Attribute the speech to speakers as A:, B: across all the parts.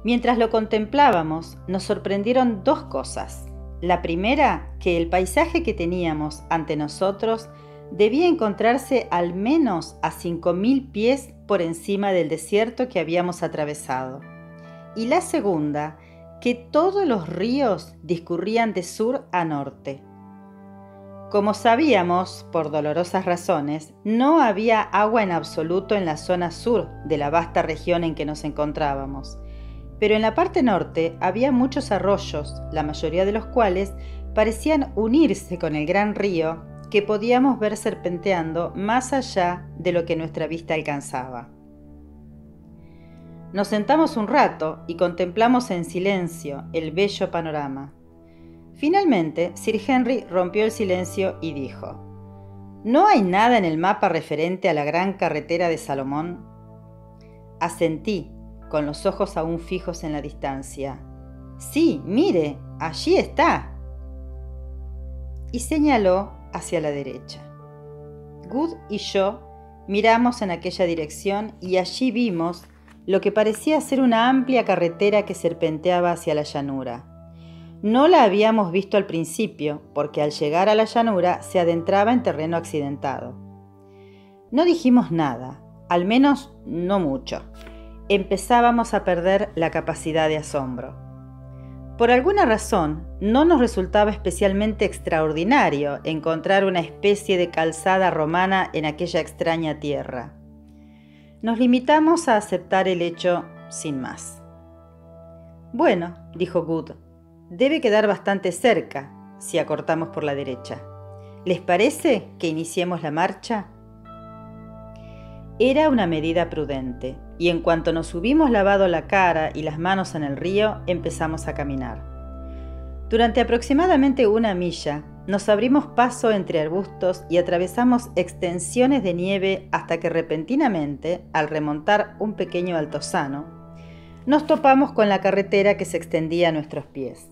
A: Mientras lo contemplábamos, nos sorprendieron dos cosas. La primera, que el paisaje que teníamos ante nosotros debía encontrarse al menos a 5000 pies por encima del desierto que habíamos atravesado. Y la segunda, que todos los ríos discurrían de sur a norte. Como sabíamos, por dolorosas razones, no había agua en absoluto en la zona sur de la vasta región en que nos encontrábamos. Pero en la parte norte había muchos arroyos, la mayoría de los cuales parecían unirse con el gran río que podíamos ver serpenteando más allá de lo que nuestra vista alcanzaba. Nos sentamos un rato y contemplamos en silencio el bello panorama. Finalmente, Sir Henry rompió el silencio y dijo: ¿No hay nada en el mapa referente a la gran carretera de Salomón? Asentí, con los ojos aún fijos en la distancia. Sí, mire, allí está. Y señaló hacia la derecha. Good y yo miramos en aquella dirección y allí vimos lo que parecía ser una amplia carretera que serpenteaba hacia la llanura. No la habíamos visto al principio, porque al llegar a la llanura se adentraba en terreno accidentado. No dijimos nada, al menos no mucho. Empezábamos a perder la capacidad de asombro. Por alguna razón, no nos resultaba especialmente extraordinario encontrar una especie de calzada romana en aquella extraña tierra. Nos limitamos a aceptar el hecho sin más. Bueno, dijo Good, debe quedar bastante cerca si acortamos por la derecha. ¿Les parece que iniciemos la marcha? Era una medida prudente, y en cuanto nos hubimos lavado la cara y las manos en el río, empezamos a caminar. Durante aproximadamente 1 milla, nos abrimos paso entre arbustos y atravesamos extensiones de nieve hasta que repentinamente, al remontar un pequeño altozano, nos topamos con la carretera que se extendía a nuestros pies.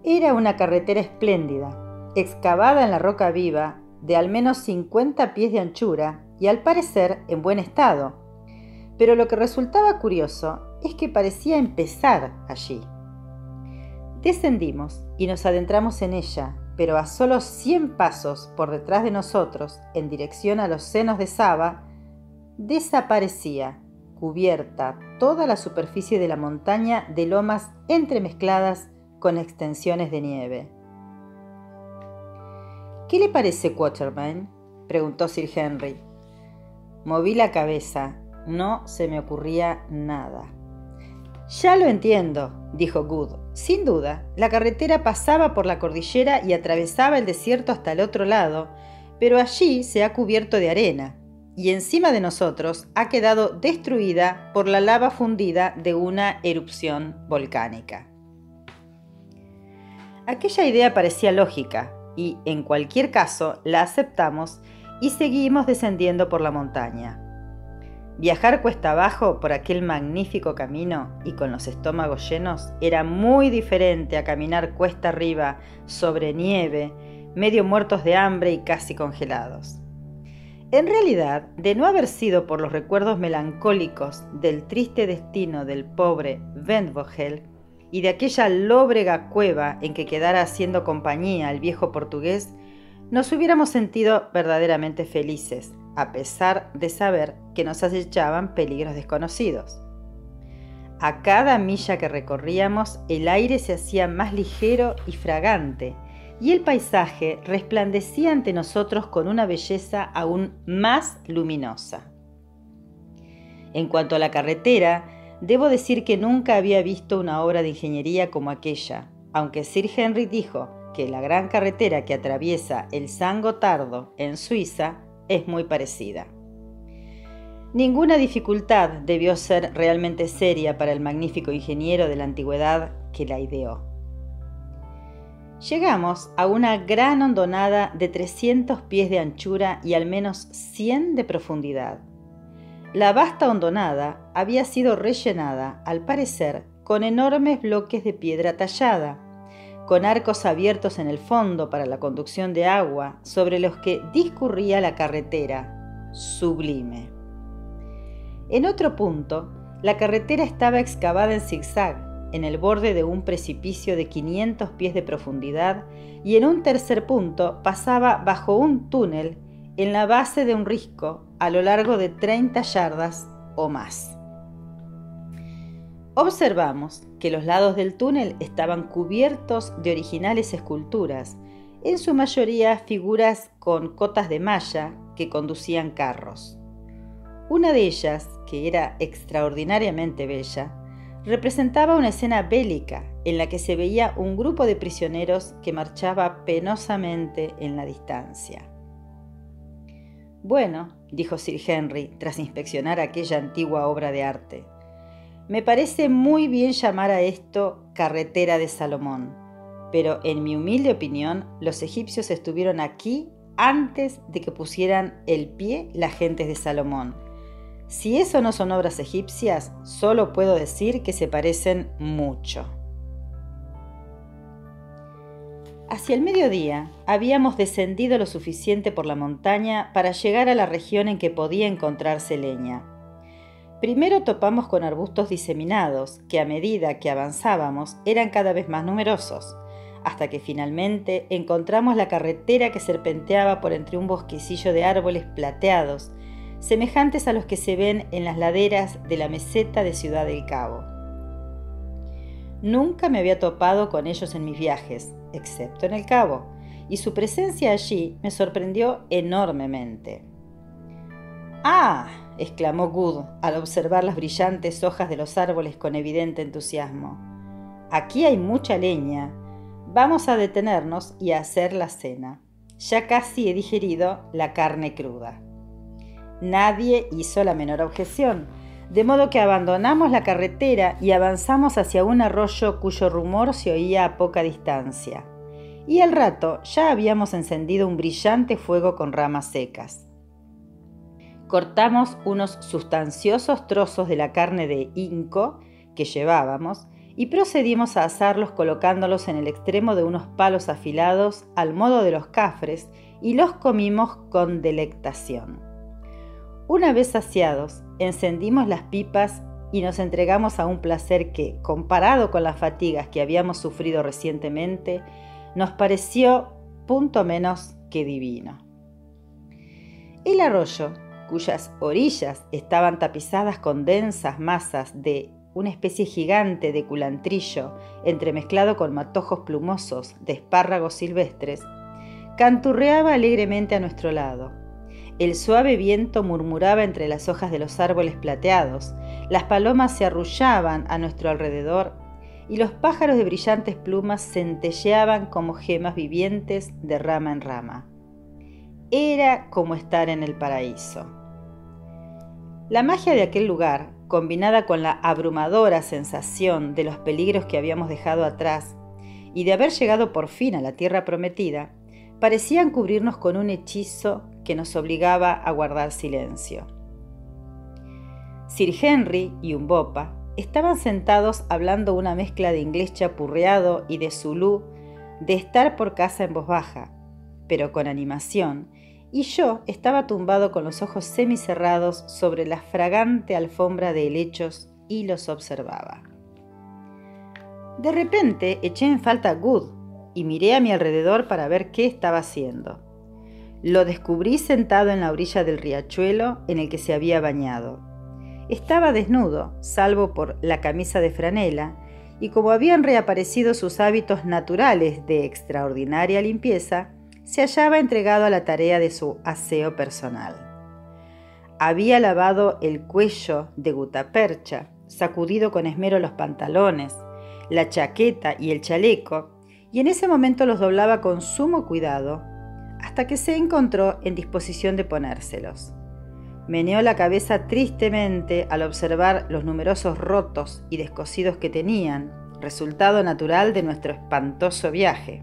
A: Era una carretera espléndida, excavada en la roca viva, de al menos 50 pies de anchura y al parecer en buen estado. Pero lo que resultaba curioso es que parecía empezar allí. Descendimos y nos adentramos en ella, pero a solo 100 pasos por detrás de nosotros, en dirección a los senos de Saba, desaparecía, cubierta toda la superficie de la montaña de lomas entremezcladas con extensiones de nieve. ¿Qué le parece Quatermain?, preguntó Sir Henry. Moví la cabeza. No se me ocurría nada. Ya lo entiendo, dijo Good. Sin duda, la carretera pasaba por la cordillera y atravesaba el desierto hasta el otro lado, pero allí se ha cubierto de arena, y encima de nosotros ha quedado destruida por la lava fundida de una erupción volcánica. Aquella idea parecía lógica, y en cualquier caso la aceptamos y seguimos descendiendo por la montaña. Viajar cuesta abajo por aquel magnífico camino y con los estómagos llenos era muy diferente a caminar cuesta arriba sobre nieve, medio muertos de hambre y casi congelados. En realidad, de no haber sido por los recuerdos melancólicos del triste destino del pobre Wentvogel y de aquella lóbrega cueva en que quedara haciendo compañía al viejo portugués, nos hubiéramos sentido verdaderamente felices, a pesar de saber que nos acechaban peligros desconocidos. A cada milla que recorríamos, el aire se hacía más ligero y fragante, y el paisaje resplandecía ante nosotros con una belleza aún más luminosa. En cuanto a la carretera, debo decir que nunca había visto una obra de ingeniería como aquella, aunque Sir Henry dijo que la gran carretera que atraviesa el San Gotardo en Suiza es muy parecida. Ninguna dificultad debió ser realmente seria para el magnífico ingeniero de la antigüedad que la ideó. Llegamos a una gran hondonada de 300 pies de anchura y al menos 100 de profundidad. La vasta hondonada había sido rellenada, al parecer, con enormes bloques de piedra tallada, con arcos abiertos en el fondo para la conducción de agua, sobre los que discurría la carretera, sublime. En otro punto, La carretera estaba excavada en zigzag, en el borde de un precipicio de 500 pies de profundidad, y en un tercer punto pasaba bajo un túnel en la base de un risco a lo largo de 30 yardas o más. Observamos que los lados del túnel estaban cubiertos de originales esculturas, en su mayoría figuras con cotas de malla que conducían carros. Una de ellas, que era extraordinariamente bella, representaba una escena bélica en la que se veía un grupo de prisioneros que marchaba penosamente en la distancia. «Bueno», dijo Sir Henry tras inspeccionar aquella antigua obra de arte, «me parece muy bien llamar a esto carretera de Salomón, pero en mi humilde opinión los egipcios estuvieron aquí antes de que pusieran el pie las gentes de Salomón. Si eso no son obras egipcias, solo puedo decir que se parecen mucho». Hacia el mediodía habíamos descendido lo suficiente por la montaña para llegar a la región en que podía encontrarse leña. Primero topamos con arbustos diseminados, que a medida que avanzábamos eran cada vez más numerosos, hasta que finalmente encontramos la carretera que serpenteaba por entre un bosquecillo de árboles plateados, semejantes a los que se ven en las laderas de la meseta de Ciudad del Cabo. Nunca me había topado con ellos en mis viajes, excepto en el Cabo, y su presencia allí me sorprendió enormemente. «¡Ah!», exclamó Good al observar las brillantes hojas de los árboles con evidente entusiasmo. «Aquí hay mucha leña. Vamos a detenernos y a hacer la cena. Ya casi he digerido la carne cruda». Nadie hizo la menor objeción, de modo que abandonamos la carretera y avanzamos hacia un arroyo cuyo rumor se oía a poca distancia. Y al rato ya habíamos encendido un brillante fuego con ramas secas. Cortamos unos sustanciosos trozos de la carne de hinco que llevábamos y procedimos a asarlos colocándolos en el extremo de unos palos afilados al modo de los cafres y los comimos con delectación. Una vez saciados, encendimos las pipas y nos entregamos a un placer que, comparado con las fatigas que habíamos sufrido recientemente, nos pareció punto menos que divino. El arroyo, cuyas orillas estaban tapizadas con densas masas de una especie gigante de culantrillo entremezclado con matojos plumosos de espárragos silvestres, canturreaba alegremente a nuestro lado. El suave viento murmuraba entre las hojas de los árboles plateados, las palomas se arrullaban a nuestro alrededor y los pájaros de brillantes plumas centelleaban como gemas vivientes de rama en rama. Era como estar en el paraíso. La magia de aquel lugar, combinada con la abrumadora sensación de los peligros que habíamos dejado atrás y de haber llegado por fin a la tierra prometida, parecían cubrirnos con un hechizo que nos obligaba a guardar silencio. Sir Henry y Umbopa estaban sentados hablando una mezcla de inglés chapurreado y de zulú, de estar por casa en voz baja, pero con animación, y yo estaba tumbado con los ojos semicerrados sobre la fragante alfombra de helechos y los observaba. De repente eché en falta a Good y miré a mi alrededor para ver qué estaba haciendo. Lo descubrí sentado en la orilla del riachuelo en el que se había bañado. Estaba desnudo, salvo por la camisa de franela, y como habían reaparecido sus hábitos naturales de extraordinaria limpieza, se hallaba entregado a la tarea de su aseo personal. Había lavado el cuello de gutapercha, sacudido con esmero los pantalones, la chaqueta y el chaleco, y en ese momento los doblaba con sumo cuidado, hasta que se encontró en disposición de ponérselos. Meneó la cabeza tristemente al observar los numerosos rotos y descosidos que tenían, resultado natural de nuestro espantoso viaje.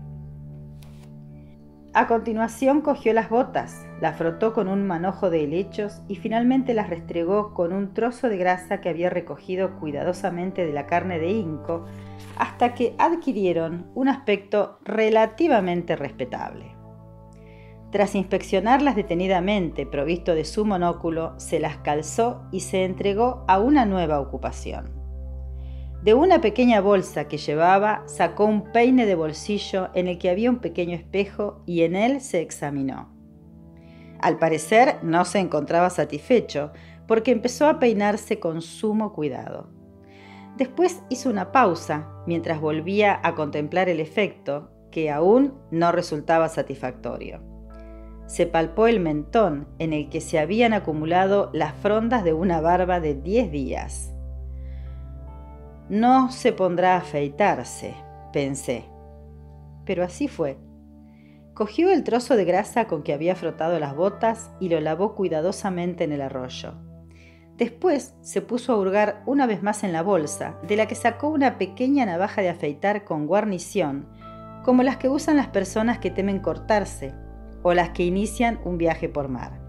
A: A continuación cogió las botas, las frotó con un manojo de helechos y finalmente las restregó con un trozo de grasa que había recogido cuidadosamente de la carne de hinco, hasta que adquirieron un aspecto relativamente respetable. Tras inspeccionarlas detenidamente, provisto de su monóculo, se las calzó y se entregó a una nueva ocupación. De una pequeña bolsa que llevaba, sacó un peine de bolsillo en el que había un pequeño espejo y en él se examinó. Al parecer no se encontraba satisfecho, porque empezó a peinarse con sumo cuidado. Después hizo una pausa mientras volvía a contemplar el efecto, que aún no resultaba satisfactorio. Se palpó el mentón en el que se habían acumulado las frondas de una barba de 10 días. No se pondrá a afeitarse, pensé. Pero así fue. Cogió el trozo de grasa con que había frotado las botas y lo lavó cuidadosamente en el arroyo. Después se puso a hurgar una vez más en la bolsa, de la que sacó una pequeña navaja de afeitar con guarnición, como las que usan las personas que temen cortarse o las que inician un viaje por mar.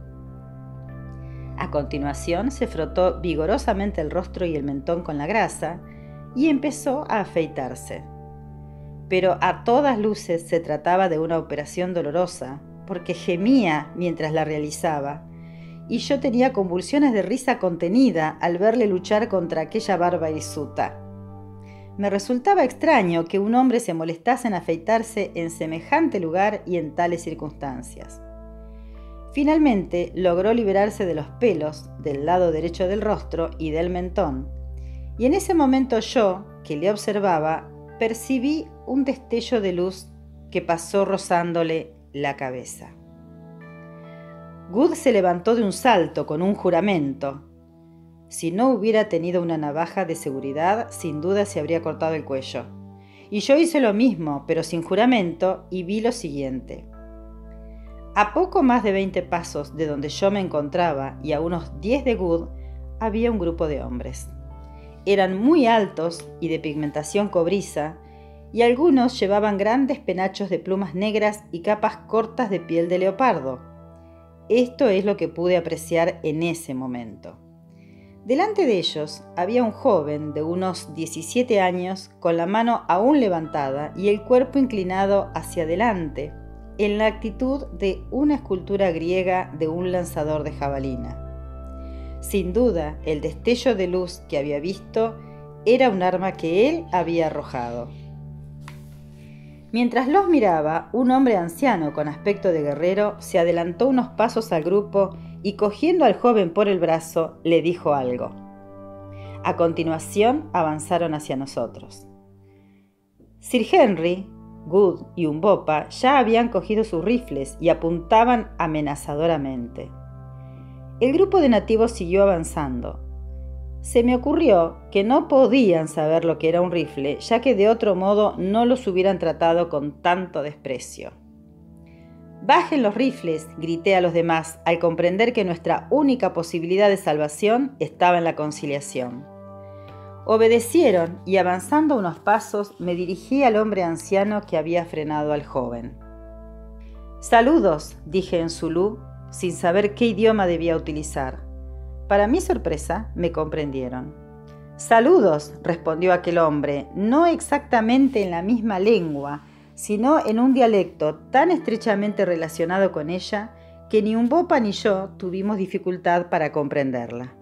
A: A continuación se frotó vigorosamente el rostro y el mentón con la grasa y empezó a afeitarse. Pero a todas luces se trataba de una operación dolorosa, porque gemía mientras la realizaba, y yo tenía convulsiones de risa contenida al verle luchar contra aquella barba hirsuta. Me resultaba extraño que un hombre se molestase en afeitarse en semejante lugar y en tales circunstancias. Finalmente logró liberarse de los pelos del lado derecho del rostro y del mentón, y en ese momento yo, que le observaba, percibí un destello de luz que pasó rozándole la cabeza. Good se levantó de un salto con un juramento. Si no hubiera tenido una navaja de seguridad, sin duda se habría cortado el cuello. Y yo hice lo mismo, pero sin juramento, y vi lo siguiente. A poco más de 20 pasos de donde yo me encontraba y a unos 10 de Good, había un grupo de hombres. Eran muy altos y de pigmentación cobriza, y algunos llevaban grandes penachos de plumas negras y capas cortas de piel de leopardo. Esto es lo que pude apreciar en ese momento. Delante de ellos había un joven de unos 17 años con la mano aún levantada y el cuerpo inclinado hacia adelante, en la actitud de una escultura griega de un lanzador de jabalina. Sin duda, el destello de luz que había visto era un arma que él había arrojado. Mientras los miraba, un hombre anciano con aspecto de guerrero se adelantó unos pasos al grupo y cogiendo al joven por el brazo, le dijo algo. A continuación, avanzaron hacia nosotros. Sir Henry, Good y Umbopa ya habían cogido sus rifles y apuntaban amenazadoramente. El grupo de nativos siguió avanzando. Se me ocurrió que no podían saber lo que era un rifle, ya que de otro modo no los hubieran tratado con tanto desprecio. «Bajen los rifles», grité a los demás, al comprender que nuestra única posibilidad de salvación estaba en la conciliación. Obedecieron y avanzando unos pasos me dirigí al hombre anciano que había frenado al joven. «Saludos», dije en zulú, sin saber qué idioma debía utilizar. Para mi sorpresa, me comprendieron. «Saludos», respondió aquel hombre, no exactamente en la misma lengua, sino en un dialecto tan estrechamente relacionado con ella que ni Umbopa ni yo tuvimos dificultad para comprenderla.